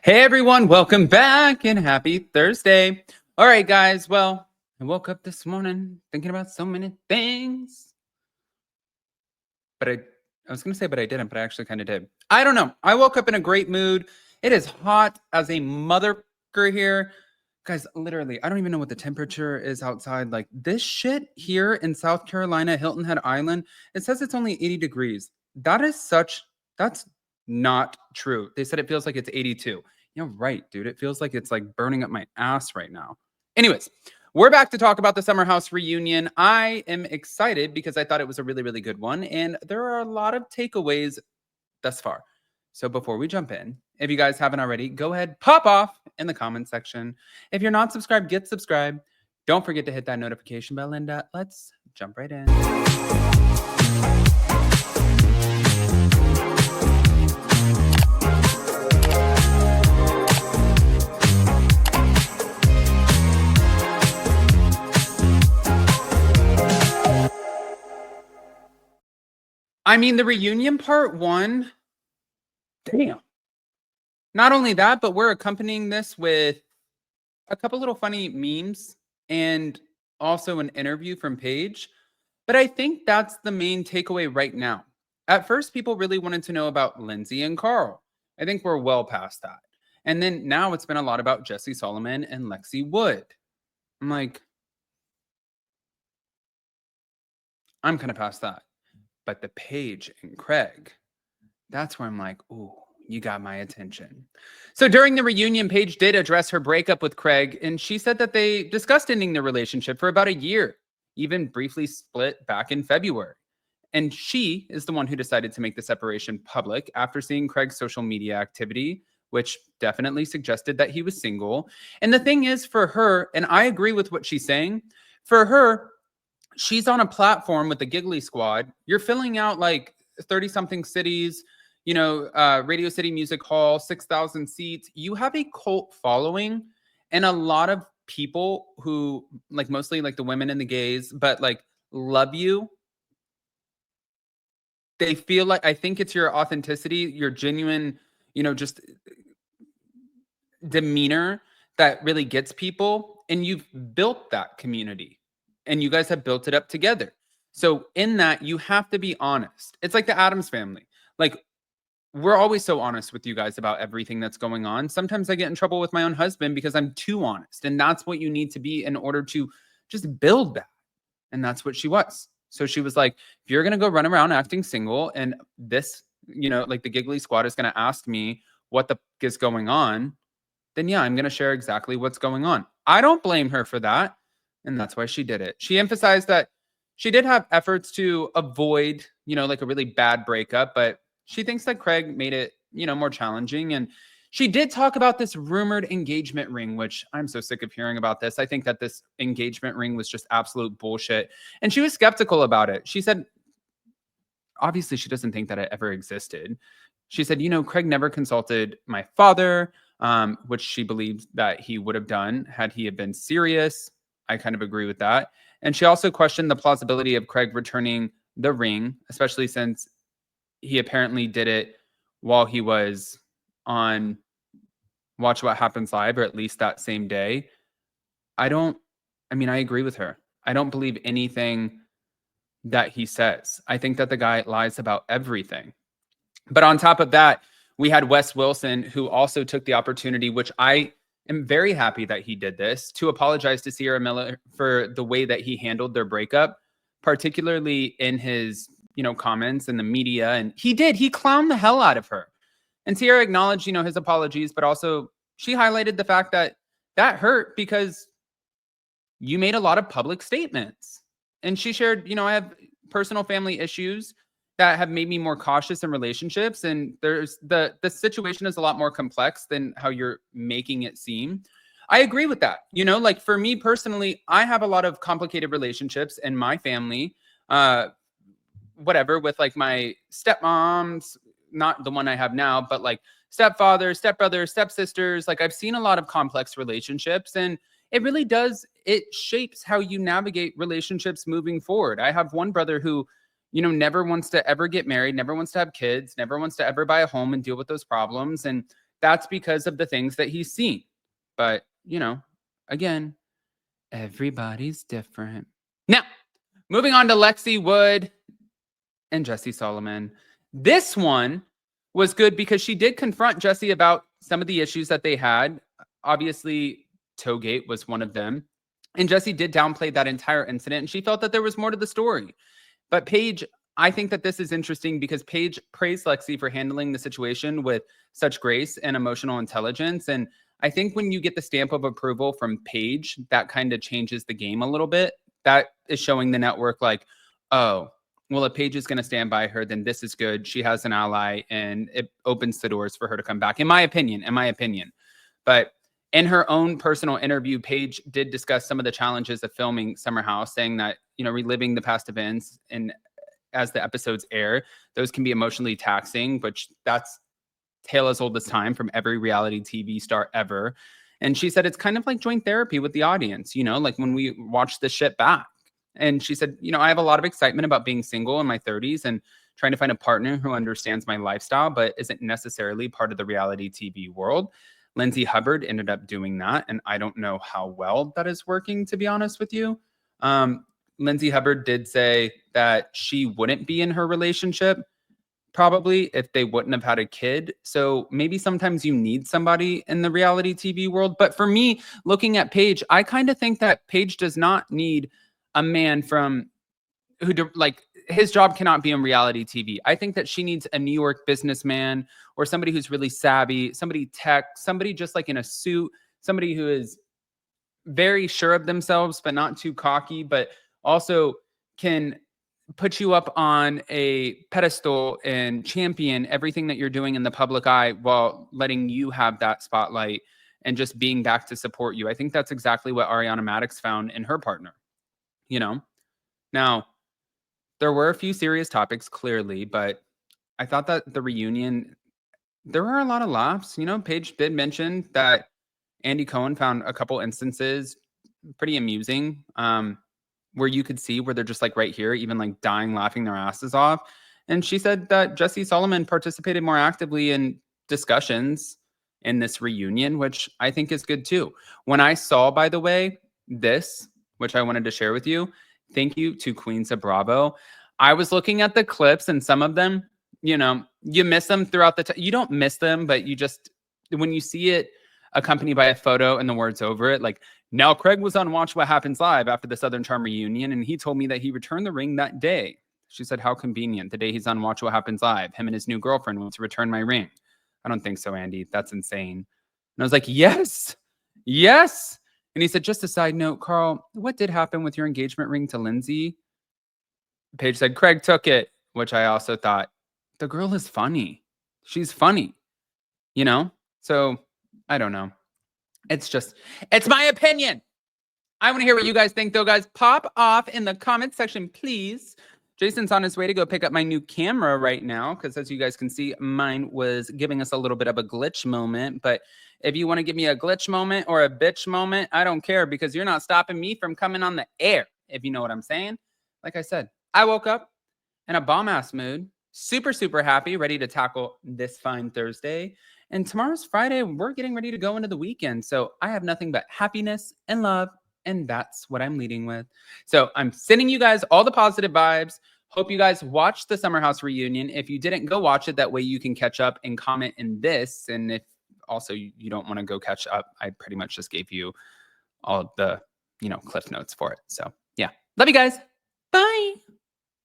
Hey everyone, welcome back and happy Thursday. All right, guys. Well, I woke up this morning thinking about so many things. But I was going to say, but I didn't, but I actually kind of did. I don't know. I woke up in a great mood. It is hot as a motherfucker here. Guys, literally, I don't even know what the temperature is outside. Like this shit here in South Carolina, Hilton Head Island, it says it's only 80 degrees. That's not true. They said it feels like it's 82. You're right, dude. It feels like it's like burning up my ass right now. Anyways, we're back to talk about the Summer House reunion. I am excited because I thought it was a really, really good one. And there are a lot of takeaways thus far. So before we jump in, if you guys haven't already, go ahead, pop off in the comment section. If you're not subscribed, get subscribed. Don't forget to hit that notification bell, and let's jump right in. I mean, the reunion part one, damn. Not only that, but we're accompanying this with a couple little funny memes and also an interview from Paige. But I think that's the main takeaway right now. At first, people really wanted to know about Lindsay and Carl. I think we're well past that. And then now it's been a lot about Jesse Solomon and Lexi Wood. I'm like, I'm kind of past that. But the Paige and Craig, that's where I'm like, ooh, you got my attention. So during the reunion, Paige did address her breakup with Craig, and she said that they discussed ending their relationship for about a year, even briefly split back in February. And she is the one who decided to make the separation public after seeing Craig's social media activity, which definitely suggested that he was single. And the thing is, for her, and I agree with what she's saying, for her, she's on a platform with the Giggly Squad. You're filling out like 30-something cities, you know, Radio City Music Hall, 6,000 seats. You have a cult following, and a lot of people who, like, mostly like the women and the gays, but like love you. They feel like, I think it's your authenticity, your genuine, you know, just demeanor that really gets people. And you've built that community, and you guys have built it up together. So in that, you have to be honest. It's like the Addams family. Like, we're always so honest with you guys about everything that's going on. Sometimes I get in trouble with my own husband because I'm too honest. And that's what you need to be in order to just build that. And that's what she was. So she was like, if you're going to go run around acting single, and this, you know, like the Giggly Squad is going to ask me what the f- is going on, then yeah, I'm going to share exactly what's going on. I don't blame her for that. And that's why she did it. She emphasized that she did have efforts to avoid, you know, like a really bad breakup, but she thinks that Craig made it, you know, more challenging. And she did talk about this rumored engagement ring, which I'm so sick of hearing about this. I think that this engagement ring was just absolute bullshit. And she was skeptical about it. She said, obviously, she doesn't think that it ever existed. She said, you know, Craig never consulted my father, which she believes that he would have done had he had been serious. I kind of agree with that. And she also questioned the plausibility of Craig returning the ring, especially since he apparently did it while he was on Watch What Happens Live, or at least that same day. I agree with her. I don't believe anything that he says. I think that the guy lies about everything. But on top of that, we had Wes Wilson, who also took the opportunity, which I am very happy that he did this, to apologize to Ciara Miller for the way that he handled their breakup, particularly in his, you know, comments in the media. And he clowned the hell out of her. And Ciara acknowledged, you know, his apologies, but also she highlighted the fact that that hurt because you made a lot of public statements. And she shared, you know, I have personal family issues that have made me more cautious in relationships. And there's the situation is a lot more complex than how you're making it seem. I agree with that. You know, like for me personally, I have a lot of complicated relationships in my family, whatever, with like my stepmoms, not the one I have now, but like stepfathers, stepbrothers, stepsisters. Like I've seen a lot of complex relationships, and it really does, it shapes how you navigate relationships moving forward. I have one brother who, you know, never wants to ever get married, never wants to have kids, never wants to ever buy a home and deal with those problems. And that's because of the things that he's seen. But, again, everybody's different. Now, moving on to Lexi Wood and Jesse Solomon. This one was good because she did confront Jesse about some of the issues that they had. Obviously, Toegate was one of them. And Jesse did downplay that entire incident, and she felt that there was more to the story. But Paige, I think that this is interesting because Paige praised Lexi for handling the situation with such grace and emotional intelligence. And I think when you get the stamp of approval from Paige, that kind of changes the game a little bit. That is showing the network like, oh, well, if Paige is going to stand by her, then this is good. She has an ally, and it opens the doors for her to come back, in my opinion. But in her own personal interview, Paige did discuss some of the challenges of filming Summer House, saying that, reliving the past events and as the episodes air, those can be emotionally taxing, but that's tale as old as time from every reality TV star ever. And she said it's kind of like joint therapy with the audience, like when we watch this shit back. And she said, I have a lot of excitement about being single in my 30s and trying to find a partner who understands my lifestyle, but isn't necessarily part of the reality TV world. Lindsay Hubbard ended up doing that, and I don't know how well that is working, to be honest with you. Lindsay Hubbard did say that she wouldn't be in her relationship probably if they wouldn't have had a kid. So maybe sometimes you need somebody in the reality TV world. But for me, looking at Paige, I kind of think that Paige does not need a man his job cannot be in reality TV. I think that she needs a New York businessman or somebody who's really savvy, somebody tech, somebody just like in a suit, somebody who is very sure of themselves, but not too cocky, but also can put you up on a pedestal and champion everything that you're doing in the public eye while letting you have that spotlight and just being back to support you. I think that's exactly what Ariana Madix found in her partner. Now, there were a few serious topics, clearly, but I thought that the reunion, there were a lot of laughs. Paige did mention that Andy Cohen found a couple instances pretty amusing, where you could see where they're just like right here, even like dying, laughing their asses off. And she said that Jesse Solomon participated more actively in discussions in this reunion, which I think is good too. When I saw, by the way, this, which I wanted to share with you, thank you to Queens of Bravo. I was looking at the clips, and some of them, you miss them throughout the time. You don't miss them, but you just, when you see it accompanied by a photo and the words over it, like, now Craig was on Watch What Happens Live after the Southern Charm reunion, and he told me that he returned the ring that day. She said, how convenient. The day he's on Watch What Happens Live, him and his new girlfriend went to return my ring. I don't think so, Andy. That's insane. And I was like, yes. And he said, just a side note, Carl, what did happen with your engagement ring to Lindsay? Paige said, Craig took it, which I also thought, the girl is funny. She's funny, So I don't know. It's my opinion. I want to hear what you guys think, though, guys. Pop off in the comments section, please. Jason's on his way to go pick up my new camera right now because, as you guys can see, mine was giving us a little bit of a glitch moment. But if you want to give me a glitch moment or a bitch moment, I don't care because you're not stopping me from coming on the air, if you know what I'm saying. Like I said, I woke up in a bomb-ass mood, super, super happy, ready to tackle this fine Thursday. And tomorrow's Friday. We're getting ready to go into the weekend. So I have nothing but happiness and love. And that's what I'm leading with. So I'm sending you guys all the positive vibes. Hope you guys watched the Summer House reunion. If you didn't, go watch it. That way you can catch up and comment in this. And if also you don't want to go catch up, I pretty much just gave you all the, cliff notes for it. So yeah, love you guys. Bye.